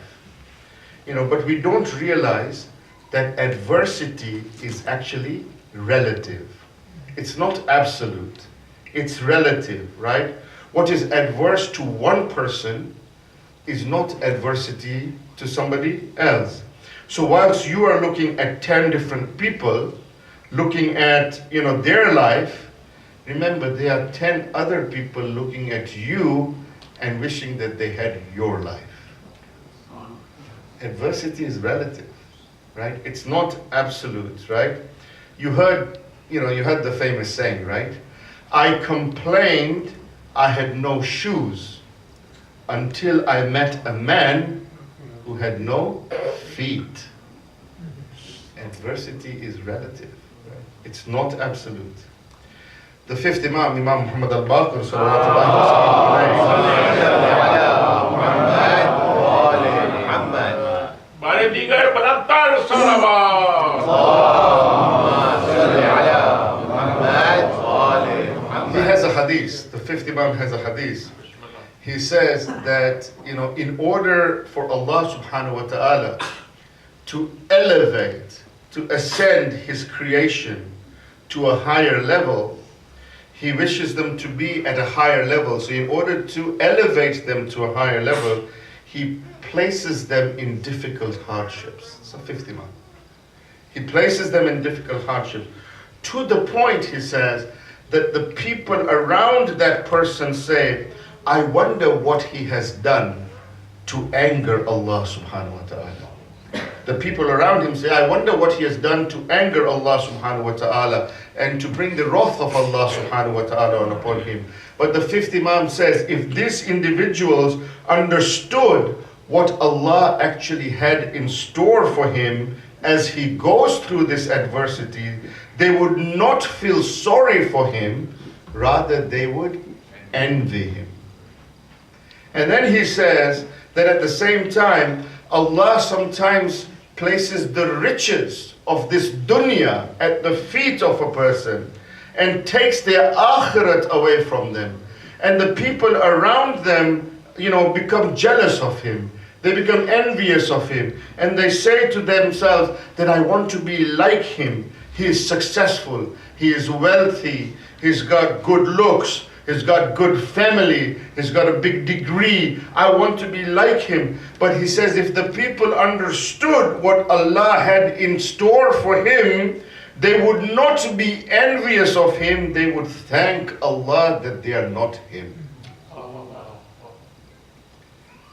But we don't realize that adversity is actually relative. It's not absolute. It's relative, right? What is adverse to one person is not adversity to somebody else. So whilst you are looking at 10 different people, looking at their life, remember there are 10 other people looking at you and wishing that they had your life. Adversity is relative, right? It's not absolute, right? You heard the famous saying, right? I complained I had no shoes until I met a man who had no feet. Adversity is relative. Right? It's not absolute. The fifth Imam, Imam Muhammad al-Baqir, he has a hadith. The fifth Imam has a hadith. He says that, in order for Allah subhanahu wa ta'ala to elevate, to ascend His creation to a higher level, He wishes them to be at a higher level. So in order to elevate them to a higher level, He places them in difficult hardships. It's a fifth Imam. He places them in difficult hardships. To the point, he says, that the people around that person say, I wonder what he has done to anger Allah subhanahu wa ta'ala. The people around him say, I wonder what he has done to anger Allah subhanahu wa ta'ala and to bring the wrath of Allah subhanahu wa ta'ala upon him. But the fifth Imam says, if these individuals understood what Allah actually had in store for him as he goes through this adversity, they would not feel sorry for him, rather they would envy him. And then he says that at the same time, Allah sometimes places the riches of this dunya at the feet of a person and takes their akhirat away from them. And the people around them, become jealous of him. They become envious of him. And they say to themselves that I want to be like him. He is successful. He is wealthy. He's got good looks. He's got good family. He's got a big degree. I want to be like him. But he says if the people understood what Allah had in store for him, they would not be envious of him. They would thank Allah that they are not him.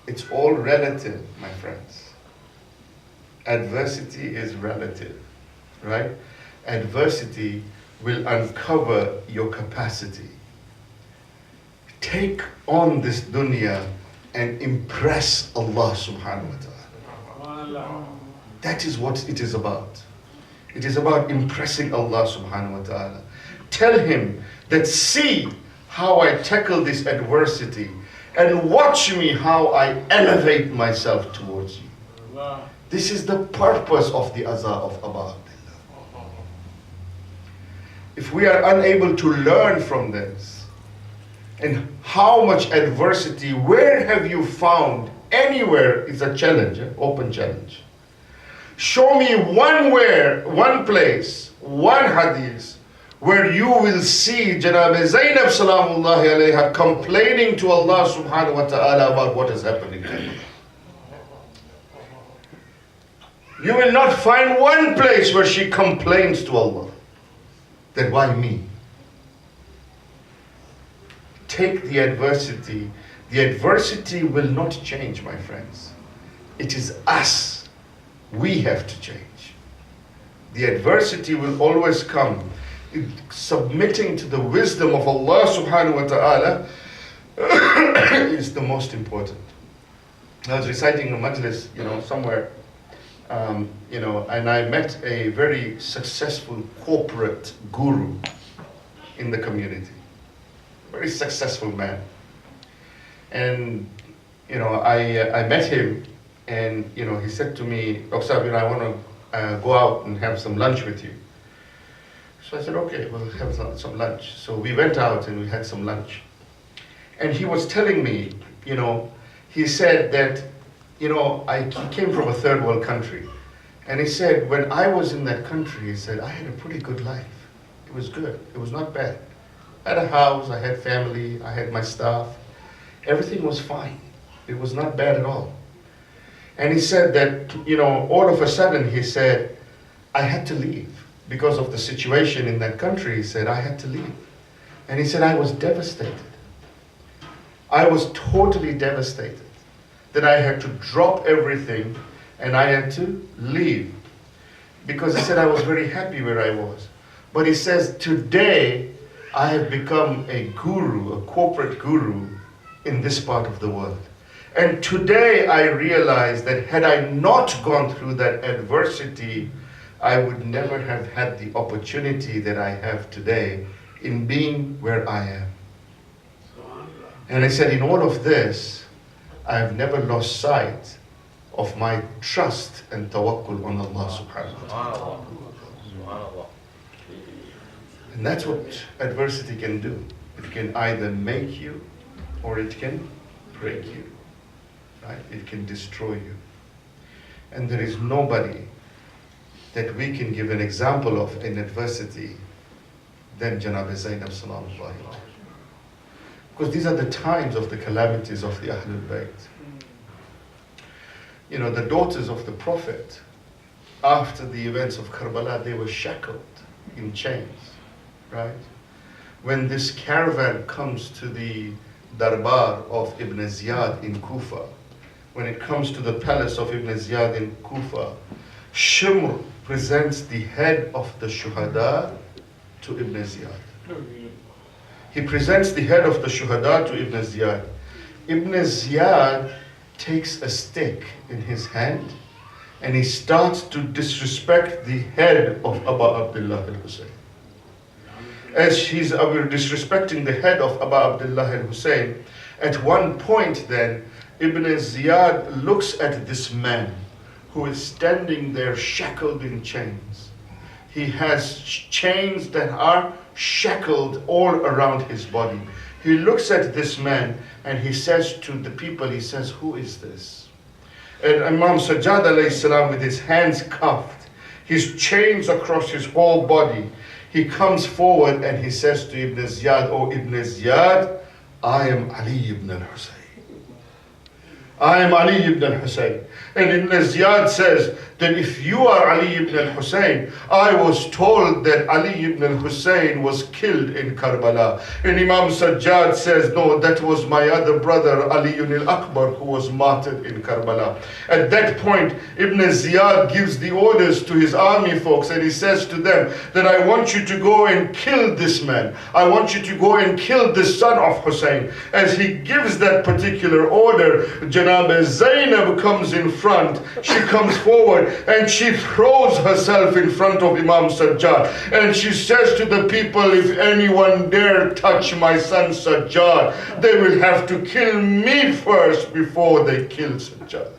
It's all relative, my friends. Adversity is relative, right? Adversity will uncover your capacity. Take on this dunya and impress Allah subhanahu wa ta'ala. That is what it is about. It is about impressing Allah subhanahu wa ta'ala. Tell him that see how I tackle this adversity and watch me how I elevate myself towards you. This is the purpose of the azah of Abba. If we are unable to learn from this, and how much adversity, where have you found, anywhere is a challenge, open challenge. Show me one place, one hadith, where you will see Janab Zainab salamullahi alayha complaining to Allah subhanahu wa ta'ala about what is happening to her. You will not find one place where she complains to Allah. That why me? Take the adversity. The adversity will not change, my friends. It is us. We have to change. The adversity will always come. Submitting to the wisdom of Allah subhanahu wa ta'ala is the most important. I was reciting a majlis, somewhere, and I met a very successful corporate guru in the community. Very successful man. And, I met him, and, he said to me, Dr.Akber, I want to go out and have some lunch with you. So I said, okay, we'll have some lunch. So we went out and we had some lunch. And he was telling me, he said that, he came from a third world country. And he said, when I was in that country, he said, I had a pretty good life. It was good. It was not bad. I had a house, I had family, I had my staff. Everything was fine. It was not bad at all. And he said that, all of a sudden, he said, I had to leave. Because of the situation in that country, he said, I had to leave. And he said, I was devastated. I was totally devastated that I had to drop everything and I had to leave. Because he said, I was very happy where I was. But he says, today, I have become a guru, a corporate guru in this part of the world. And today I realize that had I not gone through that adversity, I would never have had the opportunity that I have today in being where I am. And I said, in all of this, I have never lost sight of my trust and tawakkul on Allah subhanahu wa ta'ala. And that's what adversity can do. It can either make you or it can break you. Right? It can destroy you. And there is nobody that we can give an example of in adversity than Janab Zainab sallallahu alayhi wa. Because these are the times of the calamities of the Ahlul Bayt. The daughters of the Prophet, after the events of Karbala, they were shackled in chains, right? When this caravan comes to the darbar of Ibn Ziyad in Kufa, when it comes to the palace of Ibn Ziyad in Kufa, Shimr presents the head of the Shahada to Ibn Ziyad. He presents the head of the Shahada to Ibn Ziyad. Ibn Ziyad takes a stick in his hand and he starts to disrespect the head of Abu Abdullah al-Hussein. As he's disrespecting the head of Abu Abdullah al-Hussein, at one point then, Ibn Ziyad looks at this man who is standing there shackled in chains. He has chains that are shackled all around his body. He looks at this man and he says to the people, he says, who is this? And Imam Sajjad alayhi salam, with his hands cuffed, his chains across his whole body, he comes forward and he says to Ibn Ziyad, oh Ibn Ziyad, I am Ali ibn al-Hussein. I am Ali ibn al-Hussein. And Ibn Ziyad says that if you are Ali ibn al-Hussein, I was told that Ali ibn al-Hussein was killed in Karbala. And Imam Sajjad says, no, that was my other brother Ali ibn Akbar who was martyred in Karbala. At that point, Ibn Ziyad gives the orders to his army folks and he says to them that I want you to go and kill this man. I want you to go and kill the son of Hussein. As he gives that particular order, Janab Zainab comes in front. She comes forward and she throws herself in front of Imam Sajjad and she says to the people, if anyone dare touch my son Sajjad, they will have to kill me first before they kill Sajjad.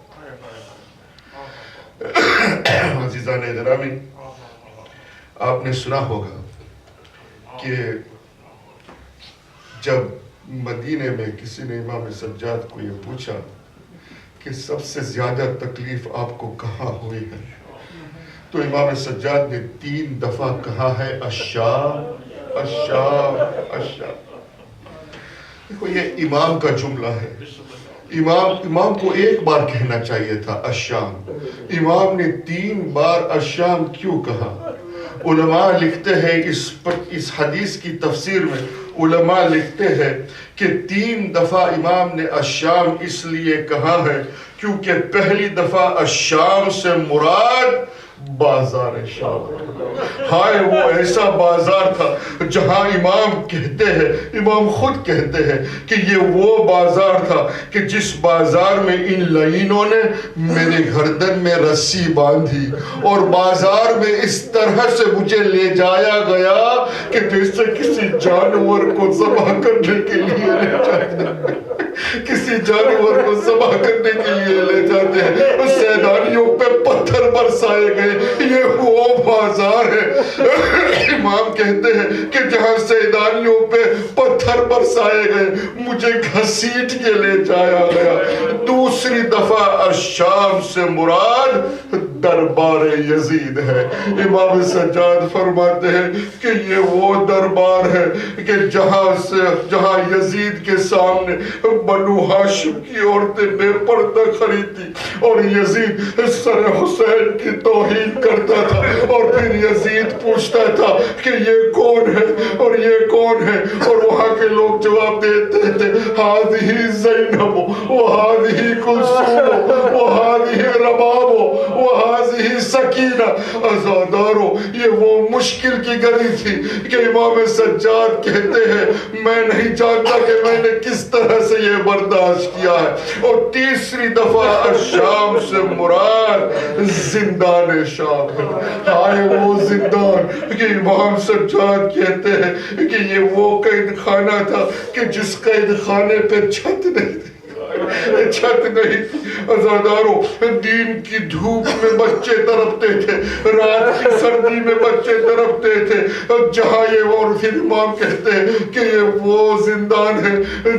अज़ीज़ान इज़रामी, आपने सुना होगा कि जब मदीने में किसी ने इमाम सज्जाद को ये पूछा कि सबसे ज़्यादा तकलीफ आपको कहाँ हुई है, तो इमाम सज्जाद ने 3 दफ़ा कहा है अश्शाम अश्शाम अश्शाम। देखो ये इमाम का जुमला है। इमाम को एक बार कहना चाहिए था अश्शाम। इमाम ने 3 बार अश्शाम क्यों कहा? उलमा लिखते हैं इस हदीस की तफसीर में, उलमा लिखते हैं कि 3 दफ़ा इमाम ने अश्शाम इसलिए कहा है کیونکہ پہلی دفعہ الشام سے مراد بازار شام. ہائے وہ ایسا بازار تھا جہاں امام کہتے ہیں، امام خود کہتے ہیں کہ یہ وہ بازار تھا کہ جس بازار میں ان لعینوں نے میرے گردن میں رسی باندھی، اور بازار میں اس طرح سے مجھے لے جایا گیا کہ جیسے کسی جانور کو ذبح کرنے کے لیے لے جاتے ہیں، کسی جانور کو ذبح کرنے کے لیے لے جاتے ہیں. اس سیدانیوں پہ پتھر برسائے گئے. یہ وہ بازار ہے امام کہتے ہیں کہ جہاں سیدانیوں پہ پتھر برسائے گئے، مجھے گھسیٹ کے لے جایا گیا. دوسری دفعہ الشام سے مراد دربار یزید ہے. امام سجاد فرماتے ہیں کہ یہ وہ دربار ہے کہ جہاں یزید کے سامنے بنو ہاشم کی عورتیں بے پردہ کھڑی تھی، اور یزید سر حسین کی توہین کرتا تھا، اور پھر یزید پوچھتا تھا کہ یہ کون ہے اور یہ کون ہے، اور وہاں کے لوگ جواب دیتے تھے ہذہ زینب وہذہ کلثوم وہذہ رباب وہذہ سکینہ. عزادارو، یہ وہ مشکل کی گھڑی تھی کہ امام سجاد کہتے ہیں میں نہیں جانتا کہ میں نے کس طرح سے یہ برداشت کیا ہے. اور تیسری دفعہ الشام سے مراد زندان شام ہے. ہائے وہ زندان کہ امام سجاد کہتے ہیں کہ یہ وہ قید خانہ تھا کہ جس قید خانے پہ چھت نہیں تھی، چھت نہیں تھی. عزاداروں، دین کی دھوپ میں بچے تڑپتے تھے، رات کی سردی میں بچے تڑپتے تھے. جہاں یہ اور پھر امام کہتے ہیں کہ یہ وہ زندان ہے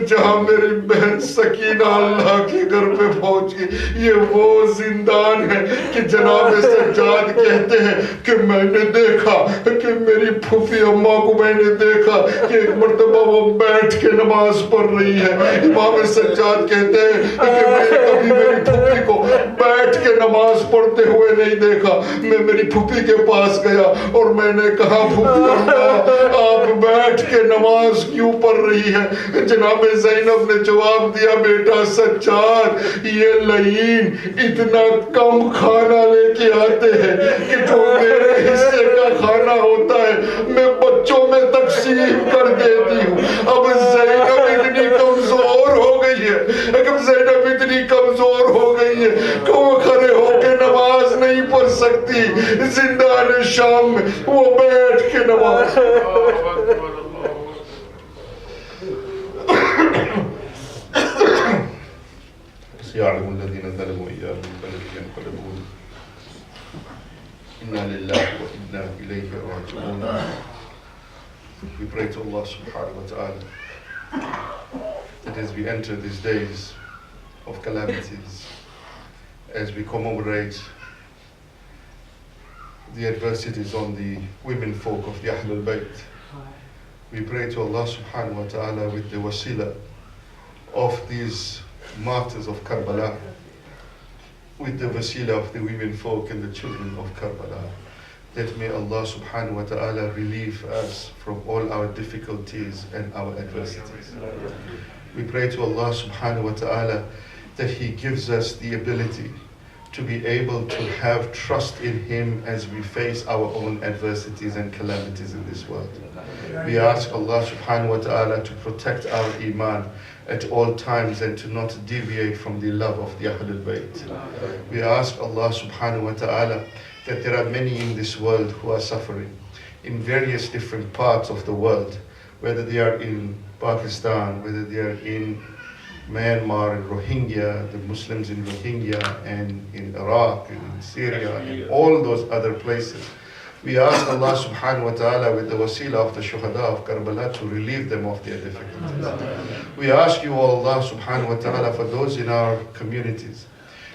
جہاں میری بہن سکینہ اللہ کے گھر پہ پہنچ گئی. یہ وہ زندان ہے کہ جناب سجاد کہتے ہیں کہ میں نے دیکھا کہ میری پھوپھی اماں کو میں نے دیکھا کہ ایک مرتبہ وہ بیٹھ کے نماز پڑھ رہی ہے. امام سجاد کہتے ہیں کہ میں کبھی میری پھوپھی کو بیٹھ کے نماز پڑھتے ہوئے نہیں دیکھا. میں میری پھوپھی کے پاس گیا اور میں نے کہا پھوپھی اماں آپ بیٹھ کے نماز کیوں پڑھ رہی ہے؟ جناب زینب نے جواب دیا بیٹا سجاد یہ لعین اتنا کم کھانا لے کے آتے ہیں کہ جو میرے حصے کا کھانا ہوتا ہے میں بچوں میں تقسیم کر دیتی ہوں. اب زینب اتنی کمزور ہو گئی ہے، اب زینب اتنی کمزور ہو گئی ہے کہ وہ کھڑے ہو کے نماز نہیں پڑھ سکتی. زندان شام میں وہ بیٹھ کے نماز يعلم الذين ظلموا إياه من بلد ينقلبون إنا لله وإنا إليه راجعون. We pray to Allah subhanahu wa ta'ala that as we enter these days of calamities, as we commemorate the adversities on the women folk of the Ahlul Bayt, we pray to Allah subhanahu wa ta'ala with the wasila of these martyrs of Karbala, with the wasila of the women folk and the children of Karbala, that may Allah subhanahu wa ta'ala relieve us from all our difficulties and our adversities. We pray to Allah subhanahu wa ta'ala that He gives us the ability to be able to have trust in Him as we face our own adversities and calamities in this world. We ask Allah subhanahu wa ta'ala to protect our Iman at all times and to not deviate from the love of the Ahlul Bayt. We ask Allah subhanahu wa ta'ala that there are many in this world who are suffering in various different parts of the world, whether they are in Pakistan, whether they are in Myanmar and Rohingya, the Muslims in Rohingya, and in Iraq and in Syria and all those other places. We ask Allah subhanahu wa ta'ala with the wasila of the Shahadah of Karbala to relieve them of their difficulties. We ask you, Allah subhanahu wa ta'ala, for those in our communities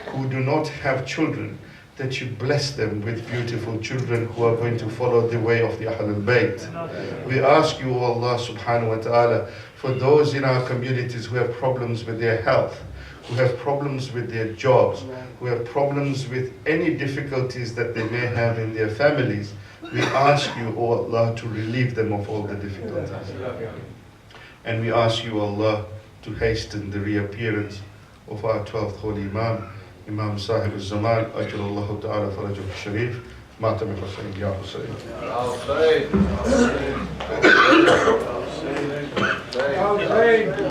who do not have children, that you bless them with beautiful children who are going to follow the way of the Ahlul Bayt. We ask you, Allah subhanahu wa ta'ala, for those in our communities who have problems with their health, who have problems with their jobs, who have problems with any difficulties that they may have in their families, we ask you, O Allah, to relieve them of all the difficulties. And we ask you, Allah, to hasten the reappearance of our 12th Holy Imam, Imam Sahib al-Zaman, Ajrullahu Ta'ala Farajul Sharif, Matam Hussein, Ya Hussein. Hussein.